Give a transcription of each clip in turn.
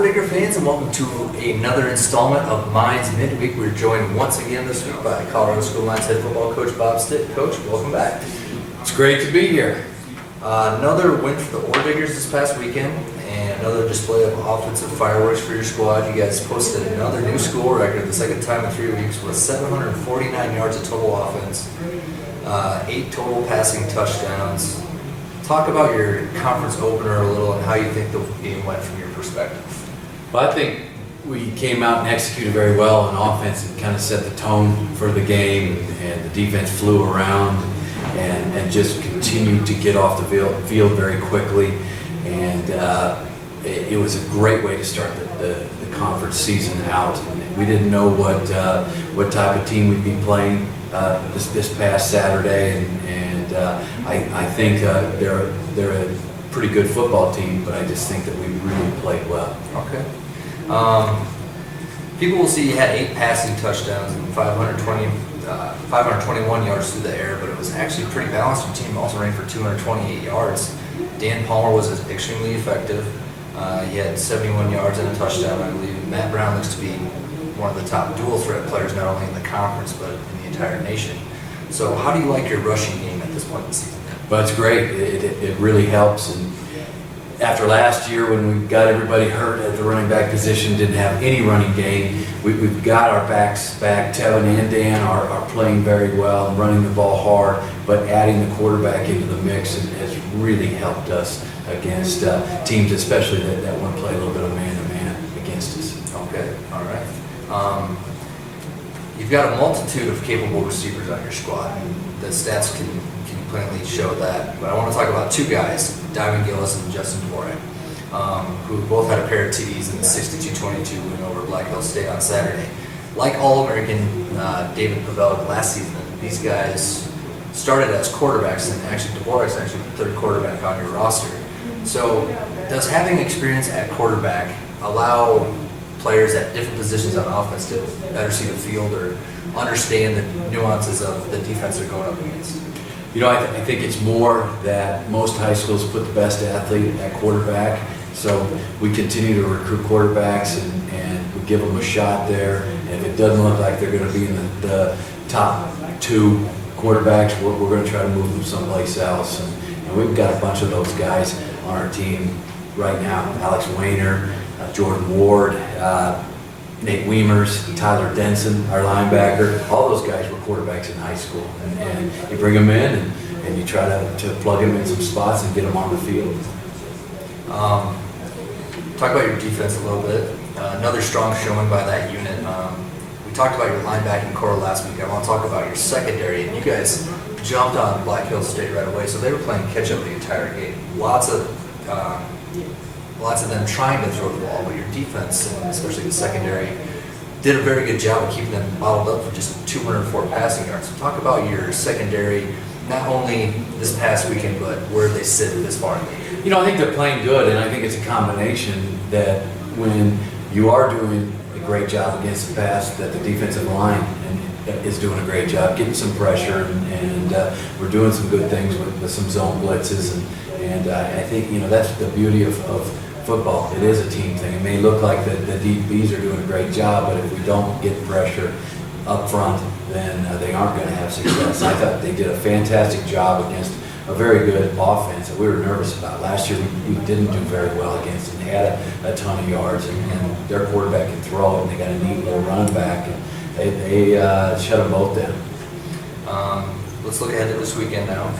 Digger fans, and welcome to another installment of Mines MidWeek. We're joined once again this week by Colorado School Mines head football coach Bob Stitt. Coach, welcome back. It's great to be here. Another win for the Ore Diggers this past weekend, and another display of offensive fireworks for your squad. You guys posted another new school record, the second time in 3 weeks, with 749 yards of total offense, 8 total passing touchdowns. Talk about your conference opener a little and how you think the game went from your perspective. Well, I think we came out and executed very well on offense and kind of set the tone for the game, and the defense flew around and just continued to get off the field very quickly. And it was a great way to start the conference season out. We didn't know what type of team we'd be playing this past Saturday, and I think they're a pretty good football team, but I just think that we really played well. Okay. People will see you had 8 passing touchdowns and 521 yards through the air, but it was actually pretty balanced. Your team also ran for 228 yards. Dan Palmer was extremely effective. He had 71 yards and a touchdown, I believe. Matt Brown looks to be one of the top dual threat players, not only in the conference, but in the entire nation. So how do you like your rushing game at this point in the season? But it's great. It really helps. And after last year, when we got everybody hurt at the running back position, didn't have any running game, we've got our backs back. Tevin and Dan are playing very well and running the ball hard, but adding the quarterback into the mix has really helped us against teams, especially that want to play a little bit of man-to-man against us. Okay, all right. You've got a multitude of capable receivers on your squad. The stats can plainly show that. But I want to talk about 2 guys, Diamond Gillis and Justin Dvorak, who both had a pair of TDs in the 62-22 win over Black Hills State on Saturday. Like All-American David Pavel last season, these guys started as quarterbacks, and actually Dvorak's actually the 3rd quarterback on your roster. So does having experience at quarterback allow players at different positions on offense to better see the field or understand the nuances of the defense they're going up against? You know, I think it's more that most high schools put the best athlete at quarterback, so we continue to recruit quarterbacks and we give them a shot there. And if it doesn't look like they're going to be in the top 2 quarterbacks, we're going to try to move them someplace else. And we've got a bunch of those guys on our team right now. Alex Wayner, Jordan Ward, Nate Weimers, Tyler Denson, our linebacker. All those guys were quarterbacks in high school. And you bring them in and you try to plug them in some spots and get them on the field. Talk about your defense a little bit. Another strong showing by that unit. We talked about your linebacking core last week. I want to talk about your secondary. And you guys jumped on Black Hills State right away, so they were playing catch-up the entire game. Lots of them trying to throw the ball, but your defense, and especially the secondary, did a very good job of keeping them bottled up for just 204 passing yards. So talk about your secondary, not only this past weekend, but where they sit this far in the year. You know, I think they're playing good, and I think it's a combination that when you are doing a great job against the pass, that the defensive line is doing a great job getting some pressure, and we're doing some good things with some zone blitzes, and I think, you know, that's the beauty of football. It is a team thing. It may look like the DBs are doing a great job, but if we don't get pressure up front, then they aren't going to have success. I thought they did a fantastic job against a very good offense that we were nervous about. Last year we didn't do very well against them. They had a ton of yards, and their quarterback can throw, and they got a neat little run back, and they shut them both down. Let's look ahead to this weekend now.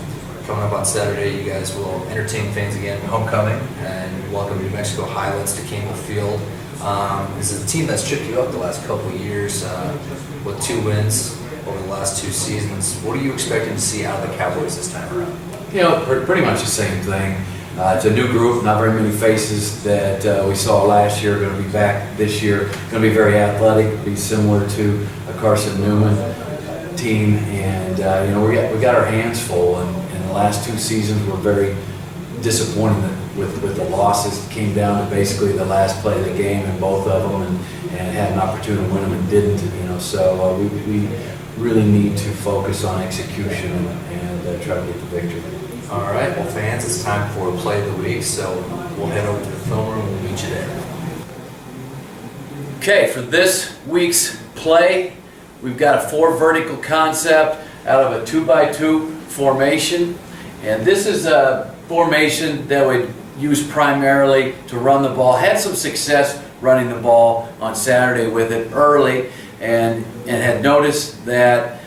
Coming up on Saturday, you guys will entertain fans again, homecoming, and welcome New Mexico Highlands to Campbell Field. This is a team that's tripped you up the last couple of years with 2 wins over the last 2 seasons. What are you expecting to see out of the Cowboys this time around? You know, pretty much the same thing. It's a new group, not very many faces that we saw last year are going to be back this year. Going to be very athletic, be similar to a Carson Newman team, and you know, we got our hands full, and the last 2 seasons were very disappointing with the losses. It came down to basically the last play of the game in both of them, and had an opportunity to win them and didn't. You know, so we really need to focus on execution and try to get the victory. All right, well, fans, it's time for Play of the Week, so we'll head over to the film room and we'll meet you there. Okay, for this week's play, we've got a 4 vertical concept out of a 2x2 formation. And this is a formation that we use primarily to run the ball. Had some success running the ball on Saturday with it early, and had noticed that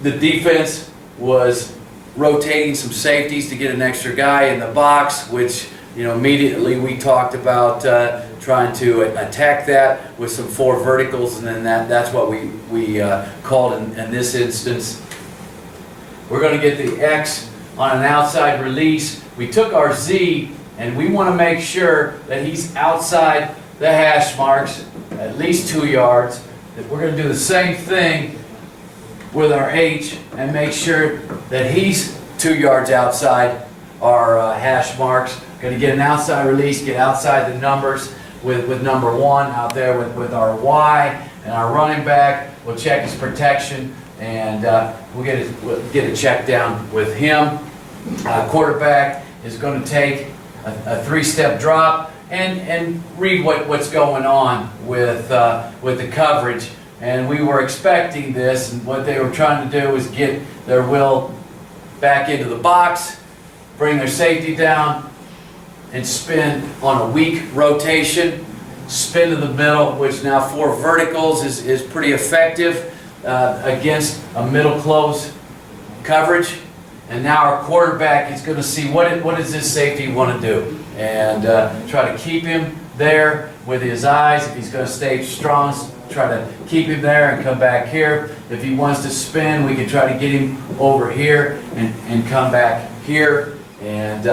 the defense was rotating some safeties to get an extra guy in the box, which, you know, immediately we talked about trying to attack that with some 4 verticals, and then that's what we called in this instance. We're going to get the X on an outside release. We took our Z, and we want to make sure that he's outside the hash marks, at least 2 yards. We're going to do the same thing with our H and make sure that he's 2 yards outside our hash marks. Going to get an outside release, get outside the numbers with number 1 out there with our Y, and our running back will check his protection, and we'll get a check down with him. Quarterback is going to take a 3-step drop and read what's going on with the coverage. And we were expecting this, and what they were trying to do was get their will back into the box, bring their safety down, and spin on a weak rotation, spin to the middle, which now 4 verticals is pretty effective against a middle close coverage. And now our quarterback is going to see what does this safety want to do, and try to keep him there with his eyes. If he's going to stay strong, try to keep him there and come back here. If he wants to spin, we can try to get him over here and come back here. And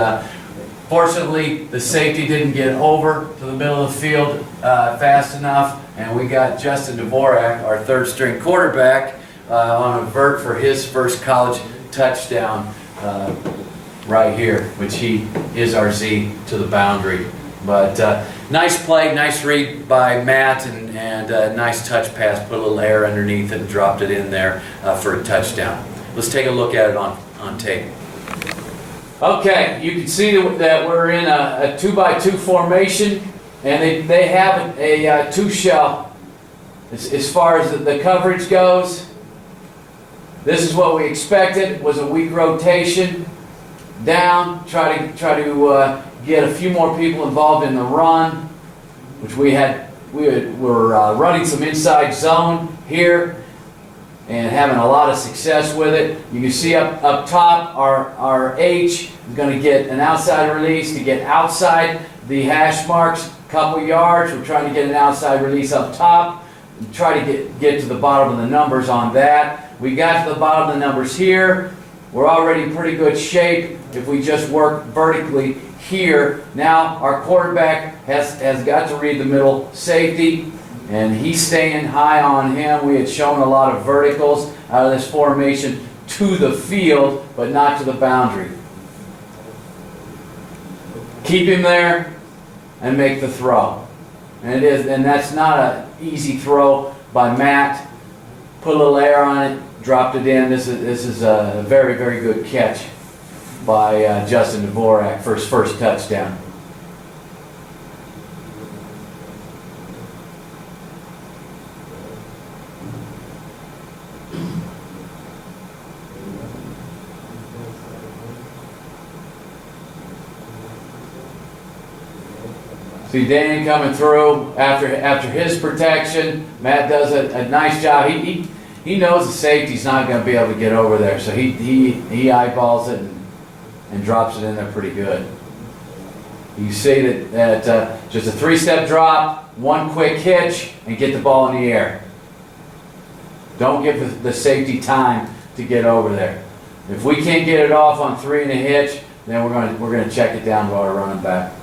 fortunately, the safety didn't get over to the middle of the field fast enough, and we got Justin Dvorak, our 3rd string quarterback, on a vert for his first college touchdown right here, which he is our Z to the boundary. But nice play, nice read by Matt, and a nice touch pass, put a little air underneath it and dropped it in there for a touchdown. Let's take a look at it on tape. Okay, you can see that we're in a 2x2 formation, and they have a 2 shell as far as the coverage goes. This is what we expected, was a weak rotation. Down, try to get a few more people involved in the run, which we were running some inside zone here and having a lot of success with it. You can see up top our H is going to get an outside release to get outside the hash marks a couple yards. We're trying to get an outside release up top and try to get to the bottom of the numbers on that. We got to the bottom of the numbers here. We're already in pretty good shape if we just work vertically here. Now our quarterback has got to read the middle safety, and he's staying high on him. We had shown a lot of verticals out of this formation to the field, but not to the boundary. Keep him there and make the throw. And that's not an easy throw by Matt. Put a little air on it, dropped it in. This is a very, very good catch by Justin Dvorak for his first touchdown. See Danny coming through after his protection. Matt does a nice job. He knows the safety's not going to be able to get over there, so he eyeballs it and drops it in there pretty good. You see that just a 3-step drop, 1 quick hitch, and get the ball in the air. Don't give the safety time to get over there. If we can't get it off on 3 and a hitch, then we're going to check it down to our running back.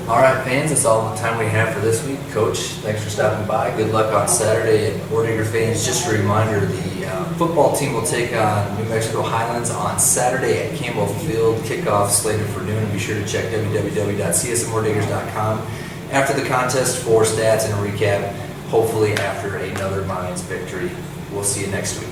All right, fans, that's all the time we have for this week. Coach, thanks for stopping by. Good luck on Saturday. And War Digger fans, just a reminder, the football team will take on New Mexico Highlands on Saturday at Campbell Field. Kickoff slated for noon. Be sure to check www.csmwardiggers.com after the contest for stats and a recap, hopefully after another Mines victory. We'll see you next week.